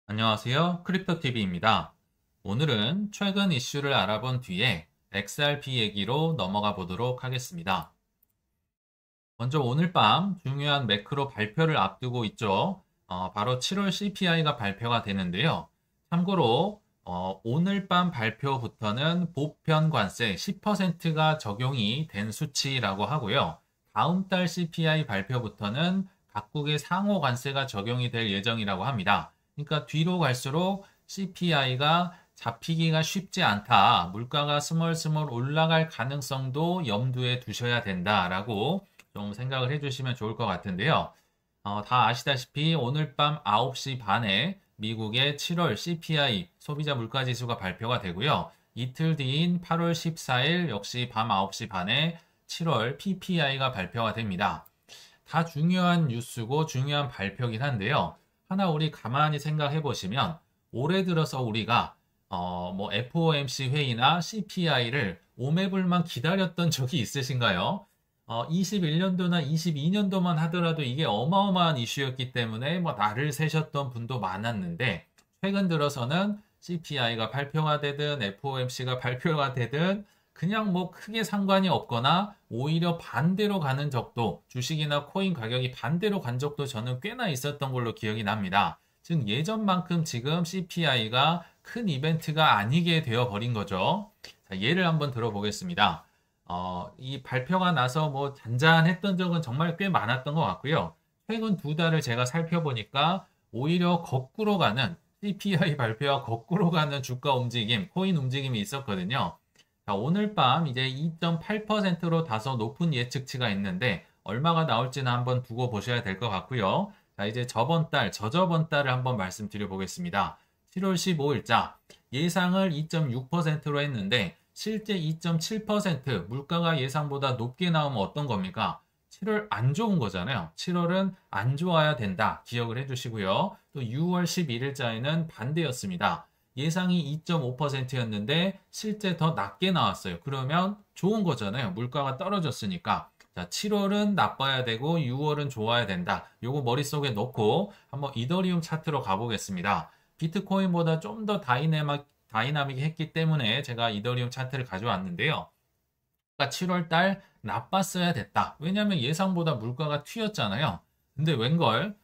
안녕하세요. 크립토TV입니다. 오늘은 최근 이슈를 알아본 뒤에 XRP 얘기로 넘어가 보도록 하겠습니다. 먼저 오늘 밤 중요한 매크로 발표를 앞두고 있죠. 바로 7월 CPI가 발표가 되는데요. 참고로 오늘 밤 발표부터는 보편 관세 10%가 적용이 된 수치라고 하고요. 다음 달 CPI 발표부터는 각국의 상호 관세가 적용이 될 예정이라고 합니다. 그러니까 뒤로 갈수록 CPI가 잡히기가 쉽지 않다. 물가가 스멀스멀 올라갈 가능성도 염두에 두셔야 된다라고 좀 생각을 해주시면 좋을 것 같은데요. 다 아시다시피 오늘 밤 9시 반에 미국의 7월 CPI 소비자 물가지수가 발표가 되고요. 이틀 뒤인 8월 14일 역시 밤 9시 반에 7월 PPI가 발표가 됩니다. 다 중요한 뉴스고 중요한 발표긴 한데요. 하나 우리 가만히 생각해 보시면 올해 들어서 우리가 FOMC 회의나 CPI를 오매불만 기다렸던 적이 있으신가요? 21년도나 22년도만 하더라도 이게 어마어마한 이슈였기 때문에 날을 새셨던 분도 많았는데 최근 들어서는 CPI가 발표가 되든 FOMC가 발표가 되든 그냥 크게 상관이 없거나 오히려 반대로 가는 적도 주식이나 코인 가격이 반대로 간 적도 저는 꽤나 있었던 걸로 기억이 납니다. 즉 예전만큼 지금 CPI가 큰 이벤트가 아니게 되어버린 거죠. 자, 예를 한번 들어보겠습니다. 이 발표가 나서 잔잔했던 적은 정말 꽤 많았던 것 같고요. 최근 두 달을 제가 살펴보니까 오히려 거꾸로 가는 CPI 발표와 거꾸로 가는 주가 움직임, 코인 움직임이 있었거든요. 자, 오늘 밤 이제 2.8%로 다소 높은 예측치가 있는데 얼마가 나올지는 한번 두고 보셔야 될 것 같고요. 자, 이제 저저번 달을 한번 말씀드려 보겠습니다. 7월 15일자 예상을 2.6%로 했는데 실제 2.7% 물가가 예상보다 높게 나오면 어떤 겁니까? 7월 안 좋은 거잖아요. 7월은 안 좋아야 된다. 기억을 해주시고요. 또 6월 11일자에는 반대였습니다. 예상이 2.5%였는데 실제 더 낮게 나왔어요. 그러면 좋은 거잖아요. 물가가 떨어졌으니까. 자, 7월은 나빠야 되고 6월은 좋아야 된다. 요거 머릿속에 넣고 한번 이더리움 차트로 가보겠습니다. 비트코인보다 좀 더 다이나믹했기 때문에 제가 이더리움 차트를 가져왔는데요. 그러니까 7월 달 나빴어야 됐다. 왜냐하면 예상보다 물가가 튀었잖아요. 근데 웬걸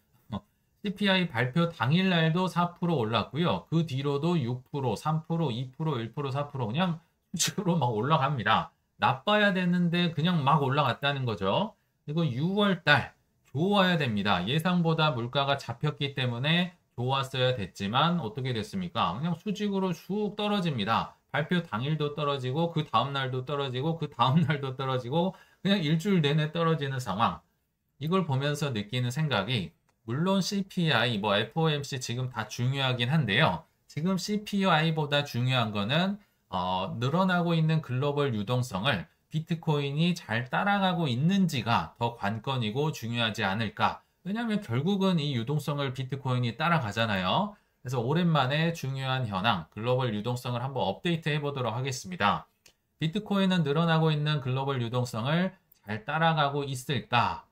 CPI 발표 당일날도 4% 올랐고요. 그 뒤로도 6%, 3%, 2%, 1%, 4% 그냥 수직으로 막 올라갑니다. 나빠야 되는데 그냥 막 올라갔다는 거죠. 그리고 6월 달 좋아야 됩니다. 예상보다 물가가 잡혔기 때문에 좋았어야 됐지만 어떻게 됐습니까? 그냥 수직으로 쭉 떨어집니다. 발표 당일도 떨어지고 그 다음날도 떨어지고 그 다음날도 떨어지고 그냥 일주일 내내 떨어지는 상황. 이걸 보면서 느끼는 생각이 물론 CPI, FOMC 지금 다 중요하긴 한데요. 지금 CPI보다 중요한 거는 늘어나고 있는 글로벌 유동성을 비트코인이 잘 따라가고 있는지가 더 관건이고 중요하지 않을까. 왜냐하면 결국은 이 유동성을 비트코인이 따라가잖아요. 그래서 오랜만에 중요한 현황, 글로벌 유동성을 한번 업데이트 해보도록 하겠습니다. 비트코인은 늘어나고 있는 글로벌 유동성을 잘 따라가고 있을까?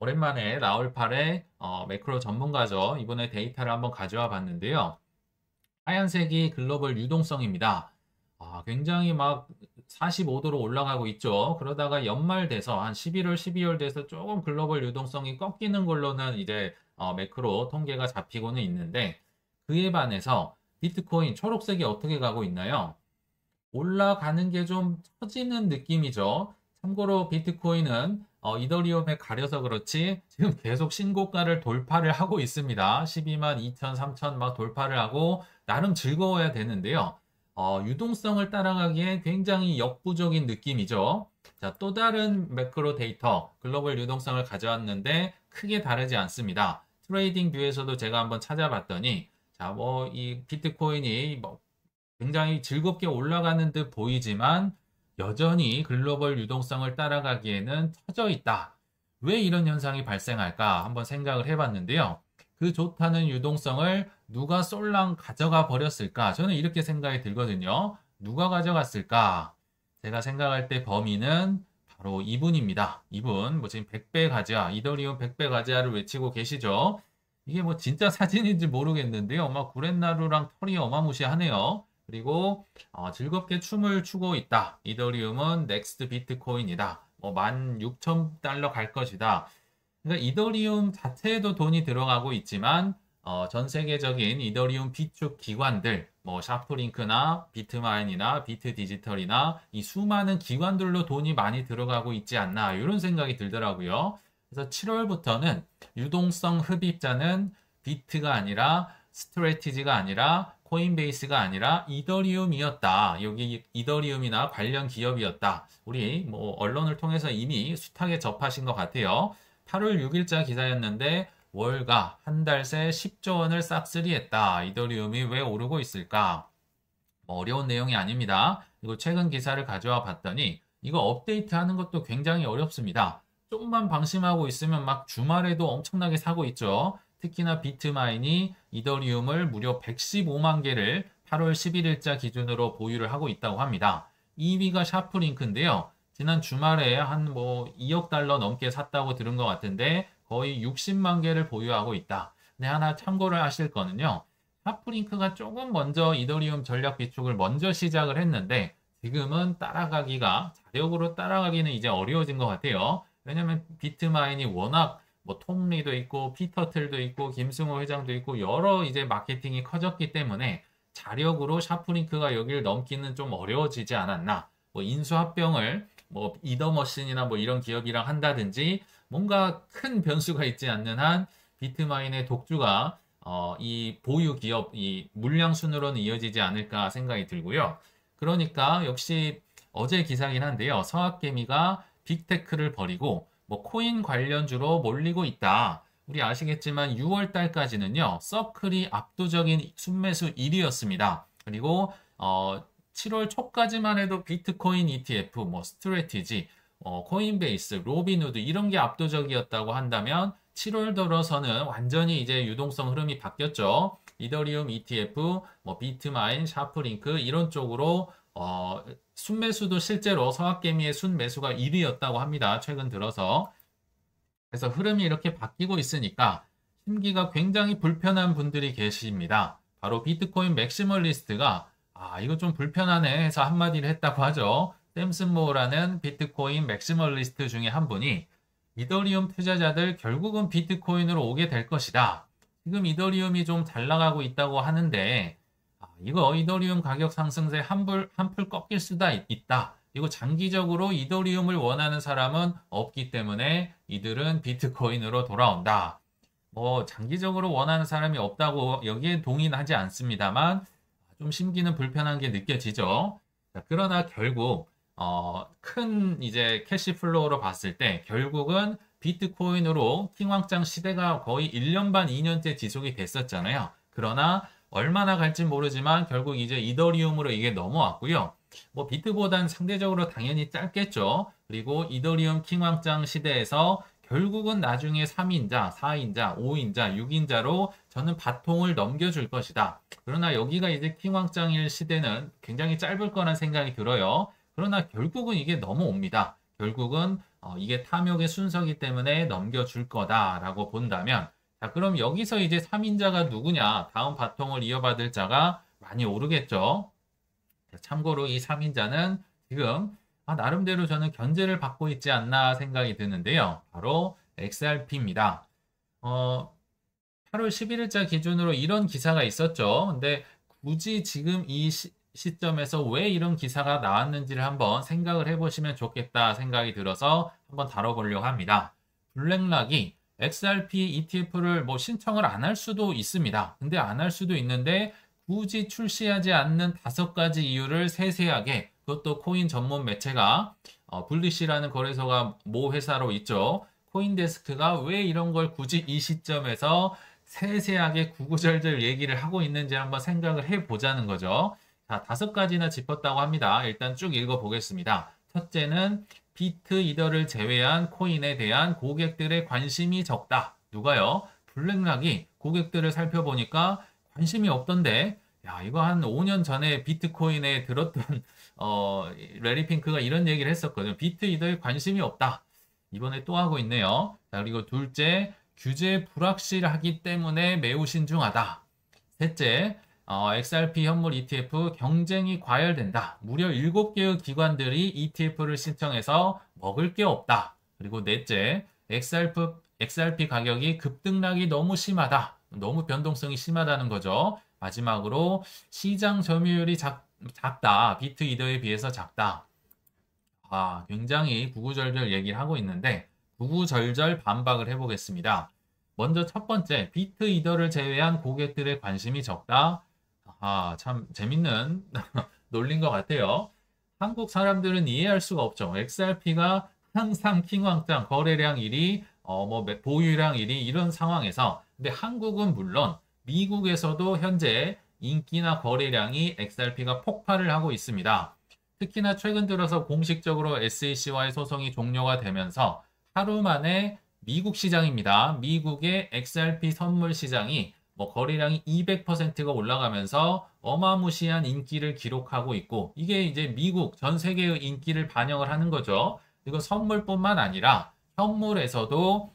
오랜만에 라울팔의 매크로 전문가죠. 이번에 데이터를 한번 가져와 봤는데요. 하얀색이 글로벌 유동성입니다. 굉장히 막 45도로 올라가고 있죠. 그러다가 연말 돼서 한 11월, 12월 돼서 조금 글로벌 유동성이 꺾이는 걸로는 이제 매크로 통계가 잡히고는 있는데 그에 반해서 비트코인 초록색이 어떻게 가고 있나요? 올라가는 게 좀 처지는 느낌이죠. 참고로 비트코인은 이더리움에 가려서 그렇지 지금 계속 신고가를 돌파를 하고 있습니다. 12만 2천, 3천 막 돌파를 하고 나름 즐거워야 되는데요. 유동성을 따라가기에 굉장히 역부족인 느낌이죠. 자, 또 다른 매크로 데이터, 글로벌 유동성을 가져왔는데 크게 다르지 않습니다. 트레이딩 뷰에서도 제가 한번 찾아봤더니 자, 이 비트코인이 굉장히 즐겁게 올라가는 듯 보이지만 여전히 글로벌 유동성을 따라가기에는 처져 있다. 왜 이런 현상이 발생할까 한번 생각을 해봤는데요. 그 좋다는 유동성을 누가 쏠랑 가져가 버렸을까? 저는 이렇게 생각이 들거든요. 누가 가져갔을까? 제가 생각할 때 범인은 바로 이분입니다. 이분, 지금 100배 가자, 이더리움 100배 가자를 외치고 계시죠? 이게 뭐 진짜 사진인지 모르겠는데요. 막 구렛나루랑 털이 어마무시하네요. 그리고 즐겁게 춤을 추고 있다. 이더리움은 넥스트 비트코인이다. 뭐 16,000달러 갈 것이다. 그러니까 이더리움 자체에도 돈이 들어가고 있지만 전 세계적인 이더리움 비축 기관들, 뭐 샤프링크나 비트마인이나 비트디지털이나 이 수많은 기관들로 돈이 많이 들어가고 있지 않나 이런 생각이 들더라고요. 그래서 7월부터는 유동성 흡입자는 비트가 아니라 스트래티지가 아니라 코인베이스가 아니라 이더리움이었다. 여기 이더리움이나 관련 기업이었다. 우리 뭐 언론을 통해서 이미 숱하게 접하신 것 같아요. 8월 6일자 기사였는데 월가 한 달 새 10조 원을 싹쓸이했다. 이더리움이 왜 오르고 있을까? 뭐 어려운 내용이 아닙니다. 그리고 최근 기사를 가져와 봤더니 이거 업데이트하는 것도 굉장히 어렵습니다. 조금만 방심하고 있으면 막 주말에도 엄청나게 사고 있죠. 특히나 비트마인이 이더리움을 무려 115만 개를 8월 11일자 기준으로 보유를 하고 있다고 합니다. 2위가 샤프링크인데요. 지난 주말에 한 뭐 2억 달러 넘게 샀다고 들은 것 같은데 거의 60만 개를 보유하고 있다. 근데 하나 참고를 하실 거는요. 샤프링크가 조금 먼저 이더리움 전략 비축을 먼저 시작을 했는데 지금은 자력으로 따라가기는 이제 어려워진 것 같아요. 왜냐면 비트마인이 워낙 뭐 톰리도 있고 피터틀도 있고 김승호 회장도 있고 여러 이제 마케팅이 커졌기 때문에 자력으로 샤프링크가 여기를 넘기는 좀 어려워지지 않았나. 뭐 인수합병을 뭐 이더머신이나 뭐 이런 기업이랑 한다든지 뭔가 큰 변수가 있지 않는 한 비트마인의 독주가 이 보유 기업 이 물량 순으로는 이어지지 않을까 생각이 들고요. 그러니까 역시 어제 기사긴 한데요. 서학개미가 빅테크를 버리고 뭐 코인 관련주로 몰리고 있다. 우리 아시겠지만 6월 달까지는요. 서클이 압도적인 순매수 1위였습니다. 그리고 7월 초까지만 해도 비트코인 ETF, 뭐 스트래티지, 코인베이스, 로빈후드 이런 게 압도적이었다고 한다면 7월 들어서는 완전히 이제 유동성 흐름이 바뀌었죠. 이더리움 ETF, 뭐 비트마인, 샤프링크 이런 쪽으로 순매수도 실제로 서학개미의 순매수가 1위였다고 합니다. 최근 들어서. 그래서 흐름이 이렇게 바뀌고 있으니까 심기가 굉장히 불편한 분들이 계십니다. 바로 비트코인 맥시멀리스트가 이거 좀 불편하네 해서 한마디를 했다고 하죠. 샘슨 모어라는 비트코인 맥시멀리스트 중에 한 분이 이더리움 투자자들 결국은 비트코인으로 오게 될 것이다. 지금 이더리움이 좀 잘 나가고 있다고 하는데 이거 이더리움 가격 상승세 한풀 꺾일 수도 있다. 이거 장기적으로 이더리움을 원하는 사람은 없기 때문에 이들은 비트코인으로 돌아온다. 뭐 장기적으로 원하는 사람이 없다고 여기에 동의는 하지 않습니다만 좀 심기는 불편한 게 느껴지죠. 자, 그러나 결국 큰 이제 캐시플로우로 봤을 때 결국은 비트코인으로 킹왕짱 시대가 거의 1년 반, 2년째 지속이 됐었잖아요. 그러나 얼마나 갈지 모르지만 결국 이제 이더리움으로 이게 넘어왔고요. 뭐 비트보단 상대적으로 당연히 짧겠죠. 그리고 이더리움 킹왕짱 시대에서 결국은 나중에 3인자, 4인자, 5인자, 6인자로 저는 바통을 넘겨줄 것이다. 그러나 여기가 이제 킹왕짱일 시대는 굉장히 짧을 거란 생각이 들어요. 그러나 결국은 이게 넘어옵니다. 결국은 이게 탐욕의 순서기 때문에 넘겨줄 거다라고 본다면 자, 그럼 여기서 이제 3인자가 누구냐? 다음 바통을 이어받을 자가 많이 오르겠죠. 참고로 이 3인자는 지금 나름대로 저는 견제를 받고 있지 않나 생각이 드는데요. 바로 XRP입니다. 8월 11일자 기준으로 이런 기사가 있었죠. 근데 굳이 지금 이 시점에서 왜 이런 기사가 나왔는지를 한번 생각을 해보시면 좋겠다 생각이 들어서 한번 다뤄보려고 합니다. 블랙락이 XRP ETF를 뭐 신청을 안 할 수도 있습니다. 근데 안 할 수도 있는데 굳이 출시하지 않는 5가지 이유를 세세하게 그것도 코인 전문 매체가 블리시라는 거래소가 모 회사로 있죠. 코인데스크가 왜 이런 걸 굳이 이 시점에서 세세하게 구구절절 얘기를 하고 있는지 한번 생각을 해보자는 거죠. 자, 5가지나 짚었다고 합니다. 일단 쭉 읽어보겠습니다. 첫째는 비트 이더를 제외한 코인에 대한 고객들의 관심이 적다. 누가요? 블랙락이 고객들을 살펴보니까 관심이 없던데 야 이거 한 5년 전에 비트코인에 들었던 레리핑크가 이런 얘기를 했었거든요. 비트 이더에 관심이 없다. 이번에 또 하고 있네요. 자, 그리고 둘째 규제 불확실하기 때문에 매우 신중하다. 셋째, XRP 현물 ETF 경쟁이 과열된다. 무려 7개의 기관들이 ETF를 신청해서 먹을 게 없다. 그리고 넷째, XRP 가격이 급등락이 너무 심하다. 너무 변동성이 심하다는 거죠. 마지막으로 시장 점유율이 작다. 비트 이더에 비해서 작다. 굉장히 구구절절 얘기를 하고 있는데 구구절절 반박을 해보겠습니다. 먼저 첫 번째, 비트 이더를 제외한 고객들의 관심이 적다. 참 재밌는 논리인 것 같아요. 한국 사람들은 이해할 수가 없죠. XRP가 항상 킹왕짱, 거래량 1위, 보유량 1위 이런 상황에서 근데 한국은 물론 미국에서도 현재 인기나 거래량이 XRP가 폭발을 하고 있습니다. 특히나 최근 들어서 공식적으로 SEC와의 소송이 종료가 되면서 하루 만에 미국 시장입니다. 미국의 XRP 선물 시장이 거래량이 200%가 올라가면서 어마무시한 인기를 기록하고 있고 이게 이제 미국 전 세계의 인기를 반영을 하는 거죠. 이거 선물뿐만 아니라 현물에서도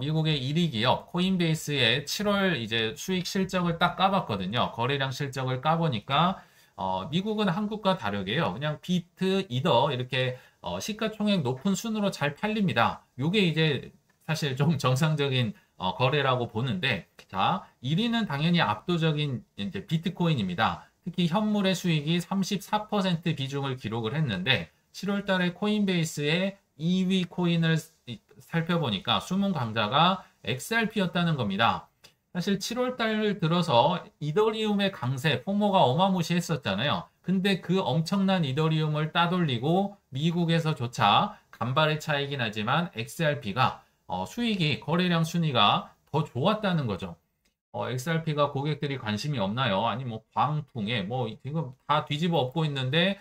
미국의 1위 기업 코인베이스의 7월 이제 수익 실적을 딱 까봤거든요. 거래량 실적을 까보니까 미국은 한국과 다르게요. 그냥 비트, 이더 이렇게 시가총액 높은 순으로 잘 팔립니다. 요게 이제 사실 좀 정상적인 거래라고 보는데 자 1위는 당연히 압도적인 이제 비트코인입니다. 특히 현물의 수익이 34% 비중을 기록을 했는데 7월 달에 코인베이스의 2위 코인을 살펴보니까 숨은 강자가 XRP였다는 겁니다. 사실 7월 달 들어서 이더리움의 강세, 포모가 어마무시했었잖아요. 근데 그 엄청난 이더리움을 따돌리고 미국에서조차 간발의 차이긴 하지만 XRP가 수익이 거래량 순위가 더 좋았다는 거죠. XRP가 고객들이 관심이 없나요? 아니 광풍에 지금 다 뒤집어 엎고 있는데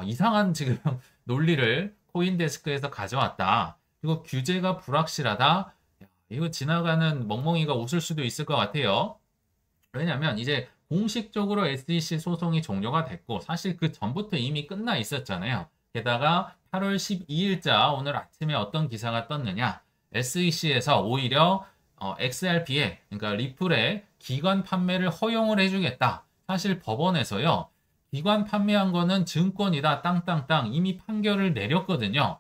이상한 지금 논리를 코인데스크에서 가져왔다. 그리고 규제가 불확실하다. 이거 지나가는 멍멍이가 웃을 수도 있을 것 같아요. 왜냐면 이제 공식적으로 SEC 소송이 종료가 됐고 사실 그 전부터 이미 끝나 있었잖아요. 게다가 8월 12일자 오늘 아침에 어떤 기사가 떴느냐. SEC에서 오히려 XRP에 그러니까 리플에 기관 판매를 허용을 해주겠다. 사실 법원에서요. 기관 판매한 거는 증권이다. 땅땅땅 이미 판결을 내렸거든요.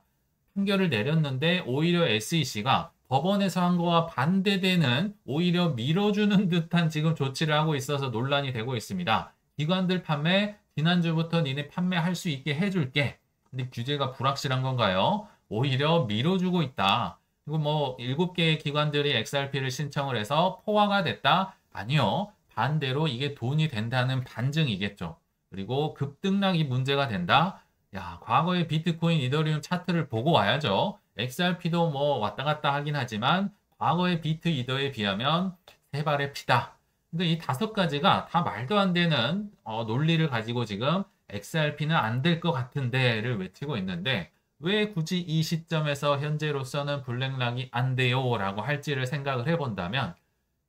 판결을 내렸는데 오히려 SEC가 법원에서 한 거와 반대되는 오히려 밀어주는 듯한 지금 조치를 하고 있어서 논란이 되고 있습니다. 기관들 판매 지난주부터 니네 판매할 수 있게 해줄게. 근데 규제가 불확실한 건가요? 오히려 밀어주고 있다. 그리고 7개의 기관들이 XRP를 신청을 해서 포화가 됐다? 아니요. 반대로 이게 돈이 된다는 반증이겠죠. 그리고 급등락이 문제가 된다? 과거의 비트코인, 이더리움 차트를 보고 와야죠. XRP도 왔다 갔다 하긴 하지만 과거의 비트, 이더에 비하면 세 발의 피다. 근데 이 5가지가 다 말도 안 되는 논리를 가지고 지금 XRP는 안 될 것 같은데를 외치고 있는데 왜 굳이 이 시점에서 현재로서는 블랙락이 안 돼요 라고 할지를 생각을 해본다면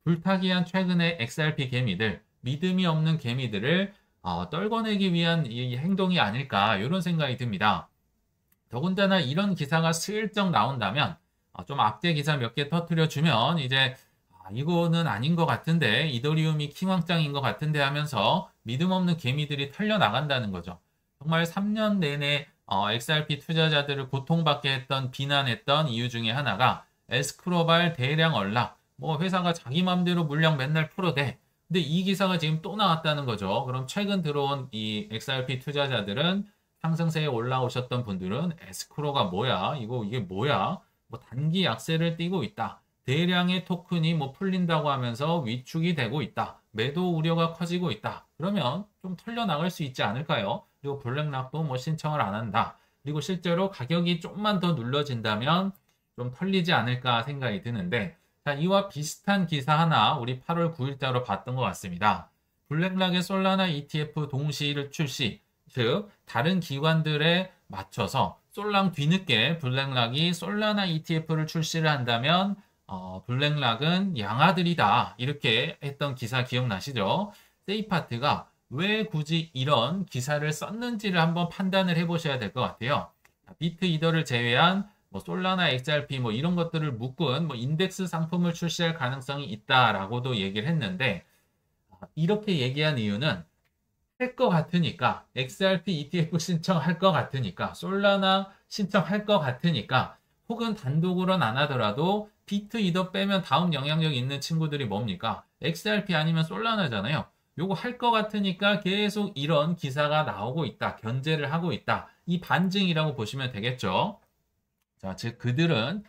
불타기한 최근의 XRP 개미들, 믿음이 없는 개미들을 떨궈내기 위한 이 행동이 아닐까 이런 생각이 듭니다. 더군다나 이런 기사가 슬쩍 나온다면 좀 악재 기사 몇 개 터뜨려주면 이제 이거는 아닌 것 같은데 이더리움이 킹왕짱인 것 같은데 하면서 믿음 없는 개미들이 털려나간다는 거죠. 정말 3년 내내 XRP 투자자들을 고통받게 했던 비난했던 이유 중에 하나가 에스크로발 대량 언락 회사가 자기 맘대로 물량 맨날 풀어대. 근데 이 기사가 지금 또 나왔다는 거죠. 그럼 최근 들어온 이 XRP 투자자들은 상승세에 올라오셨던 분들은 에스크로가 뭐야? 이게 뭐야? 단기 약세를 띠고 있다. 대량의 토큰이 풀린다고 하면서 위축이 되고 있다. 매도 우려가 커지고 있다. 그러면 좀 털려나갈 수 있지 않을까요? 그리고 블랙락도 신청을 안 한다. 그리고 실제로 가격이 좀만 더 눌러진다면 좀 털리지 않을까 생각이 드는데 자, 이와 비슷한 기사 하나 우리 8월 9일자로 봤던 것 같습니다. 블랙락의 솔라나 ETF 동시를 출시, 즉 다른 기관들에 맞춰서 솔랑 뒤늦게 블랙락이 솔라나 ETF를 출시를 한다면 블랙락은 양아들이다 이렇게 했던 기사 기억나시죠? 세이파트가 왜 굳이 이런 기사를 썼는지를 한번 판단을 해보셔야 될 것 같아요. 비트 이더를 제외한 뭐 솔라나 XRP 뭐 이런 것들을 묶은 뭐 인덱스 상품을 출시할 가능성이 있다라고도 얘기를 했는데 이렇게 얘기한 이유는 할 것 같으니까 XRP ETF 신청할 것 같으니까 솔라나 신청할 것 같으니까 혹은 단독으로는 안 하더라도 비트 이더 빼면 다음 영향력 있는 친구들이 뭡니까? XRP 아니면 솔라나잖아요. 요거 할 것 같으니까 계속 이런 기사가 나오고 있다. 견제를 하고 있다. 이 반증이라고 보시면 되겠죠. 자, 즉 그들은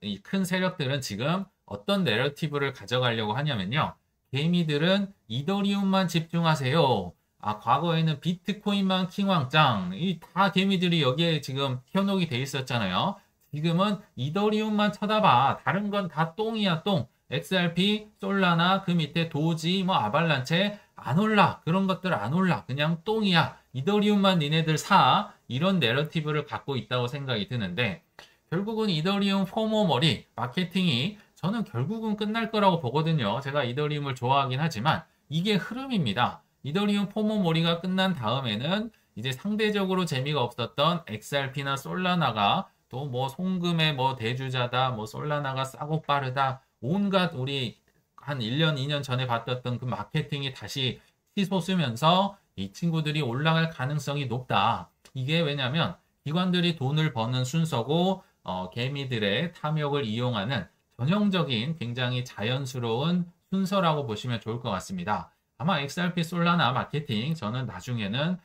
이 큰 세력들은 지금 어떤 내러티브를 가져가려고 하냐면요. 개미들은 이더리움만 집중하세요. 아, 과거에는 비트코인만 킹왕짱. 이 다 개미들이 여기에 지금 현혹이 돼 있었잖아요. 지금은 이더리움만 쳐다봐. 다른 건 다 똥이야, 똥. XRP, 솔라나, 그 밑에 도지, 뭐 아발란체 안 올라. 그런 것들 안 올라. 그냥 똥이야. 이더리움만 니네들 사. 이런 내러티브를 갖고 있다고 생각이 드는데 결국은 이더리움 포모 머리 마케팅이 저는 결국은 끝날 거라고 보거든요. 제가 이더리움을 좋아하긴 하지만 이게 흐름입니다. 이더리움 포모 머리가 끝난 다음에는 이제 상대적으로 재미가 없었던 XRP나 솔라나가 또 뭐 송금의 뭐 대주자다, 뭐 솔라나가 싸고 빠르다, 온갖 우리 한 1년, 2년 전에 봤던 그 마케팅이 다시 치솟으면서 이 친구들이 올라갈 가능성이 높다. 이게 왜냐면 기관들이 돈을 버는 순서고 개미들의 탐욕을 이용하는 전형적인 굉장히 자연스러운 순서라고 보시면 좋을 것 같습니다. 아마 XRP 솔라나 마케팅 저는 나중에는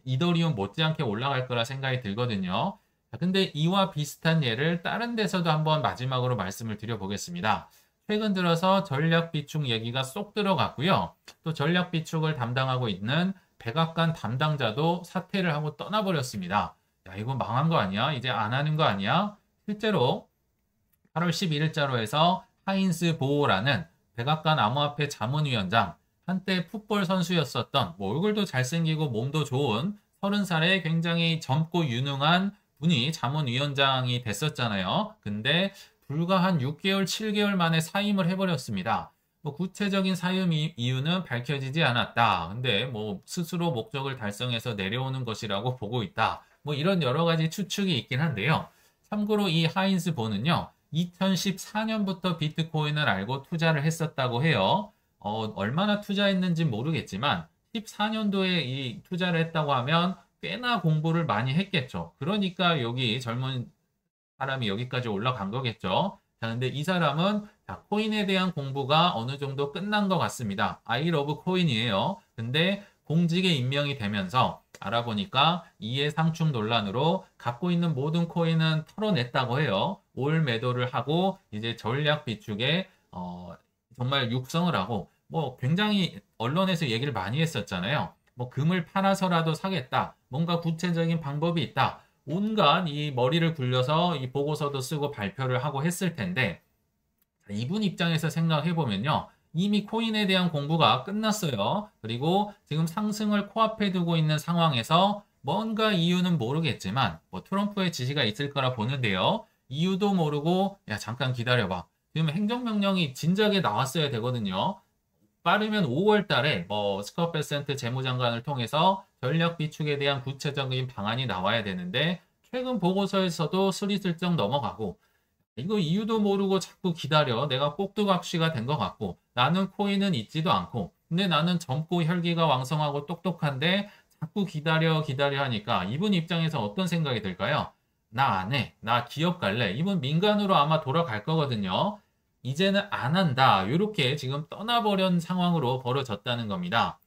이더리움 못지않게 올라갈 거라 생각이 들거든요. 자, 근데 이와 비슷한 예를 다른 데서도 한번 마지막으로 말씀을 드려보겠습니다. 최근 들어서 전략 비축 얘기가 쏙 들어갔고요. 또 전략 비축을 담당하고 있는 백악관 담당자도 사퇴를 하고 떠나버렸습니다. 야, 이거 망한 거 아니야? 이제 안 하는 거 아니야? 실제로 8월 11일자로 해서 하인스 보호라는 백악관 암호화폐 자문위원장, 한때 풋볼 선수였었던 뭐 얼굴도 잘생기고 몸도 좋은 30살의 굉장히 젊고 유능한 분이 자문위원장이 됐었잖아요. 근데 불과 한 6개월, 7개월 만에 사임을 해버렸습니다. 뭐 구체적인 사임 이유는 밝혀지지 않았다. 근데 뭐 스스로 목적을 달성해서 내려오는 것이라고 보고 있다. 뭐 이런 여러 가지 추측이 있긴 한데요. 참고로 이 하인스 보는요. 2014년부터 비트코인을 알고 투자를 했었다고 해요. 얼마나 투자했는지 모르겠지만 14년도에 이 투자를 했다고 하면 꽤나 공부를 많이 했겠죠. 그러니까 여기 젊은 사람이 여기까지 올라간 거겠죠. 자, 근데 이 사람은 자, 코인에 대한 공부가 어느 정도 끝난 것 같습니다. I love 코인이에요. 근데 공직에 임명이 되면서 알아보니까 이해상충 논란으로 갖고 있는 모든 코인은 털어냈다고 해요. 올 매도를 하고 이제 전략 비축에 정말 육성을 하고 뭐 굉장히 언론에서 얘기를 많이 했었잖아요. 뭐 금을 팔아서라도 사겠다. 뭔가 구체적인 방법이 있다. 온갖 이 머리를 굴려서 이 보고서도 쓰고 발표를 하고 했을 텐데 이분 입장에서 생각해 보면요. 이미 코인에 대한 공부가 끝났어요. 그리고 지금 상승을 코앞에 두고 있는 상황에서 뭔가 이유는 모르겠지만 뭐 트럼프의 지시가 있을 거라 보는데요. 이유도 모르고 야 잠깐 기다려봐. 지금 행정명령이 진작에 나왔어야 되거든요. 빠르면 5월 달에 뭐 스캇 베센트 재무장관을 통해서 전략 비축에 대한 구체적인 방안이 나와야 되는데 최근 보고서에서도 스리슬쩍 넘어가고 이거 이유도 모르고 자꾸 기다려. 내가 꼭두각시가 된 것 같고 나는 코인은 있지도 않고 근데 나는 젊고 혈기가 왕성하고 똑똑한데 자꾸 기다려 하니까 이분 입장에서 어떤 생각이 들까요? 나 안 해. 나 기업 갈래. 이분 민간으로 아마 돌아갈 거거든요. 이제는 안 한다. 이렇게 지금 떠나버린 상황으로 벌어졌다는 겁니다.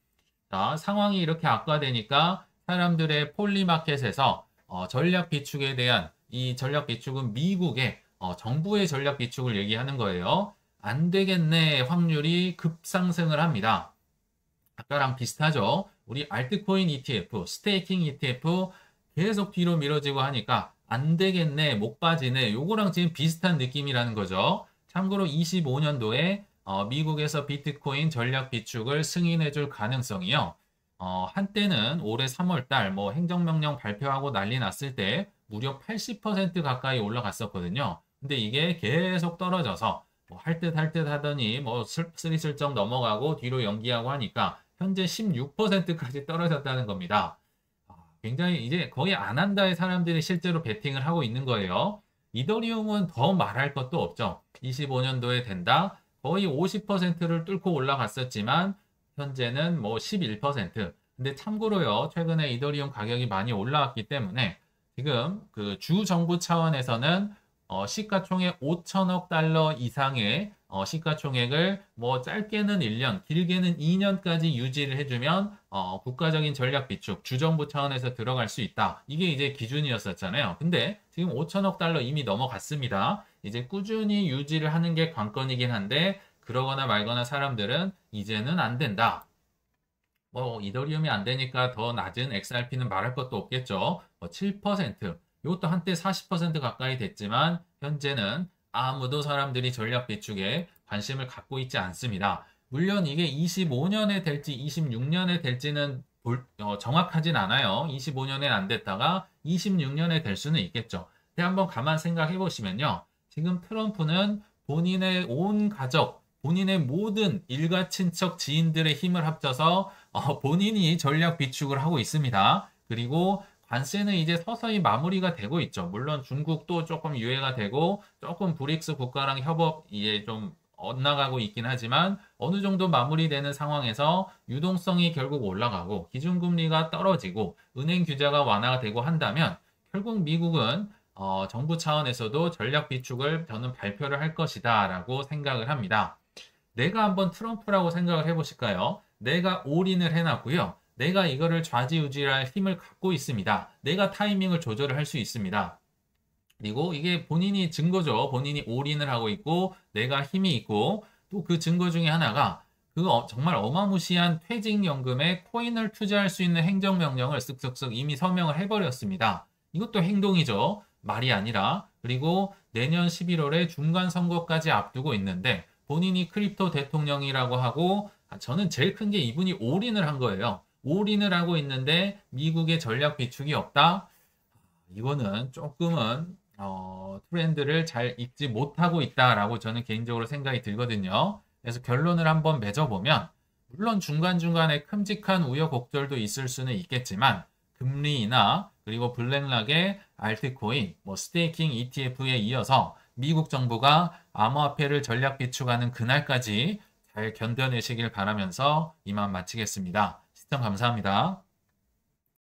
자, 상황이 이렇게 악화되니까 사람들의 폴리마켓에서 전략 비축에 대한 이 전략 비축은 미국의 정부의 전략 비축을 얘기하는 거예요. 안 되겠네 확률이 급상승을 합니다. 아까랑 비슷하죠. 우리 알트코인 ETF, 스테이킹 ETF 계속 뒤로 미뤄지고 하니까 안 되겠네, 못 빠지네. 요거랑 지금 비슷한 느낌이라는 거죠. 참고로 25년도에 미국에서 비트코인 전략 비축을 승인해 줄 가능성이요. 한때는 올해 3월 달 뭐 행정명령 발표하고 난리 났을 때 무려 80% 가까이 올라갔었거든요. 근데 이게 계속 떨어져서 뭐 할 듯 하더니 뭐 스리슬쩍 넘어가고 뒤로 연기하고 하니까 현재 16%까지 떨어졌다는 겁니다. 굉장히 이제 거의 안 한다의 사람들이 실제로 베팅을 하고 있는 거예요. 이더리움은 더 말할 것도 없죠. 25년도에 된다. 거의 50%를 뚫고 올라갔었지만 현재는 뭐 11%. 근데 참고로요. 최근에 이더리움 가격이 많이 올라왔기 때문에 지금 그 주 정부 차원에서는 시가총액 5천억 달러 이상의 시가총액을 뭐 짧게는 1년, 길게는 2년까지 유지를 해주면 국가적인 전략 비축, 주정부 차원에서 들어갈 수 있다. 이게 이제 기준이었었잖아요. 근데 지금 5천억 달러 이미 넘어갔습니다. 이제 꾸준히 유지를 하는 게 관건이긴 한데 그러거나 말거나 사람들은 이제는 안 된다. 뭐 이더리움이 안 되니까 더 낮은 XRP는 말할 것도 없겠죠. 뭐 7%, 이것도 한때 40% 가까이 됐지만 현재는 아무도 사람들이 전략 비축에 관심을 갖고 있지 않습니다. 물론 이게 25년에 될지 26년에 될지는 정확하진 않아요. 25년에 안 됐다가 26년에 될 수는 있겠죠. 근데 한번 가만 생각해 보시면요. 지금 트럼프는 본인의 온 가족, 본인의 모든 일가 친척 지인들의 힘을 합쳐서 본인이 전략 비축을 하고 있습니다. 그리고 관세는 이제 서서히 마무리가 되고 있죠. 물론 중국도 조금 유예가 되고 조금 브릭스 국가랑 협업이 좀 엇나가고 있긴 하지만 어느 정도 마무리되는 상황에서 유동성이 결국 올라가고 기준금리가 떨어지고 은행 규제가 완화가 되고 한다면 결국 미국은 정부 차원에서도 전략 비축을 저는 발표를 할 것이다 라고 생각을 합니다. 내가 한번 트럼프라고 생각을 해보실까요? 내가 올인을 해놨고요. 내가 이거를 좌지우지할 힘을 갖고 있습니다. 내가 타이밍을 조절을 할 수 있습니다. 그리고 이게 본인이 증거죠. 본인이 올인을 하고 있고 내가 힘이 있고 또 그 증거 중에 하나가 그 정말 어마무시한 퇴직연금에 코인을 투자할 수 있는 행정명령을 쓱쓱쓱 이미 서명을 해버렸습니다. 이것도 행동이죠. 말이 아니라. 그리고 내년 11월에 중간선거까지 앞두고 있는데 본인이 크립토 대통령이라고 하고 저는 제일 큰 게 이분이 올인을 한 거예요. 올인을 하고 있는데 미국의 전략 비축이 없다? 이거는 조금은 트렌드를 잘 읽지 못하고 있다라고 저는 개인적으로 생각이 들거든요. 그래서 결론을 한번 맺어보면 물론 중간중간에 큼직한 우여곡절도 있을 수는 있겠지만 금리 인하 그리고 블랙락의 알트코인, 뭐 스테이킹 ETF에 이어서 미국 정부가 암호화폐를 전략 비축하는 그날까지 잘 견뎌내시길 바라면서 이만 마치겠습니다. 시청 감사합니다.